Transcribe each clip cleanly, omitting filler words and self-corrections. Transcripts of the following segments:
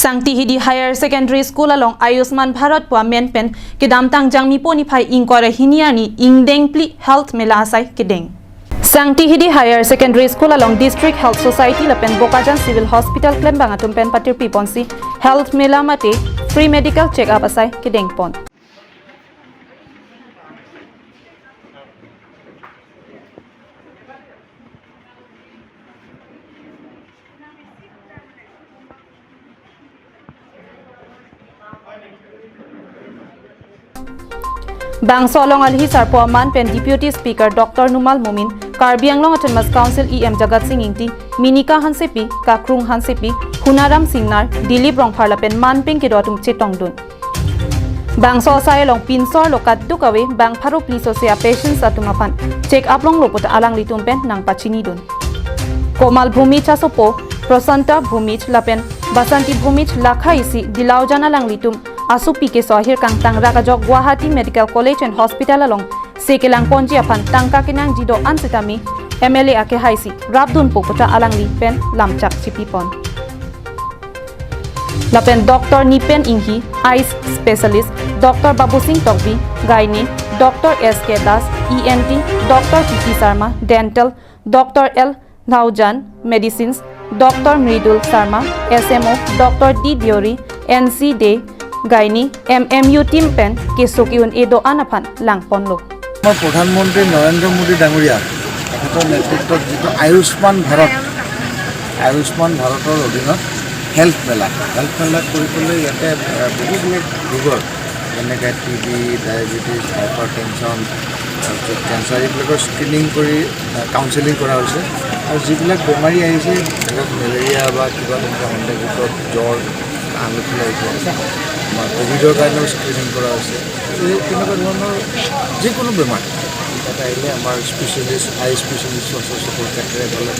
Sangtihidi Higher Secondary School along Ayusman Bharat pua menpen kedam tang jangmi poni phai ingkora hiniani Ingdeng pli Health Mela asai kedeng. Sangtihidi Higher Secondary School along District Health Society lapen Bokajan Civil Hospital klem bangatum pen patir piponsi Health Mela mate free medical check up asai kedeng pon. Bangso along Alhisar Puaman pen Deputy Speaker Dr. Numal Mumin, Karbi Anglong Autonomous Council EM Jagat Singh Ingti, Minika Hansepi, Kakrung Hansepi, Hunaram Singnar, Dilip Rongpharla pen Manping Kidotum Chetongdun. Bangso asai along Pinsor lokat dukawe Bang Pharo Police Osia Patients Atumapan, check up long loput alang litum pen nang pachini dun. Komal Bhumich Asopo, Prosanta Bhumich lapen Basanti Bhumich Lakha isi Dilaujana lang litum Asupi ke sohir kang tang rakajok Guwahati Medical College and Hospital along sekelang ponji apan tangka kinang jido ansitami MLA ake haisi rabdun pokota alang li pen lamchak chipipon. Lapen Dr. Nipen Inghi, Eyes Specialist, Dr. Babu Singh Tokbi, Gynae, Dr. S.K. Das, ENT, Dr. P.P. Sarma, Dental, Dr. L. Laujan, Medicines, Dr. Mridul Sarma, SMO, Dr. D. Diori, NC Day, Gynae, MMU Team Pen, Kesokiun Edo Anapan, Langponlo. প্রধানমন্ত্রী নরেন্দ্র মোদী ডাঙৰীয়া তেখেতৰ নেতৃত্বত যিটো আয়ুষ্মান ভাৰতৰ অধীনত health মেলা কৰি পেলাই ইয়াতে বহুবিলাক ৰোগৰ যেনেকৈ টিবি ডায়েবেটিছ হাইপাৰটেনশ্যন তাৰপিছত কেঞ্চাৰ এইবিলাকৰ স্ক্ৰিনিং কৰি কাউন্সেলিং কৰা হৈছে আৰু যিবিলাক বেমাৰী আহিছে ধৰক মেলেৰিয়া বা কিবা তেনেকুৱা সন্দেহযুক্ত জ্বৰ আঙুঠি আহিছে বা কোভিডৰ কাৰণেও স্ক্ৰিনিং কৰা হৈছে এই তেনেকুৱা ধৰণৰ যিকোনো বেমাৰ তাত আহিলে আমাৰ স্পেচিয়েলিষ্ট আই স্পেচিয়েলিষ্ট আছে চকুৰ ক্ষেত্ৰত গ'লে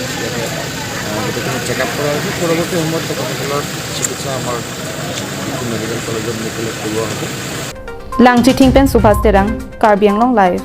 গোটেইখিনি চেকআপ কৰা হৈছে পৰৱৰ্তী সময়ত তেখেতসকলৰ চিকিৎসা আমাৰ মেডিকেল কলেজত নিকলে কৰোৱা হ'ব। Langchi Thingpen Subhas Terang, Karbi Anglong Live.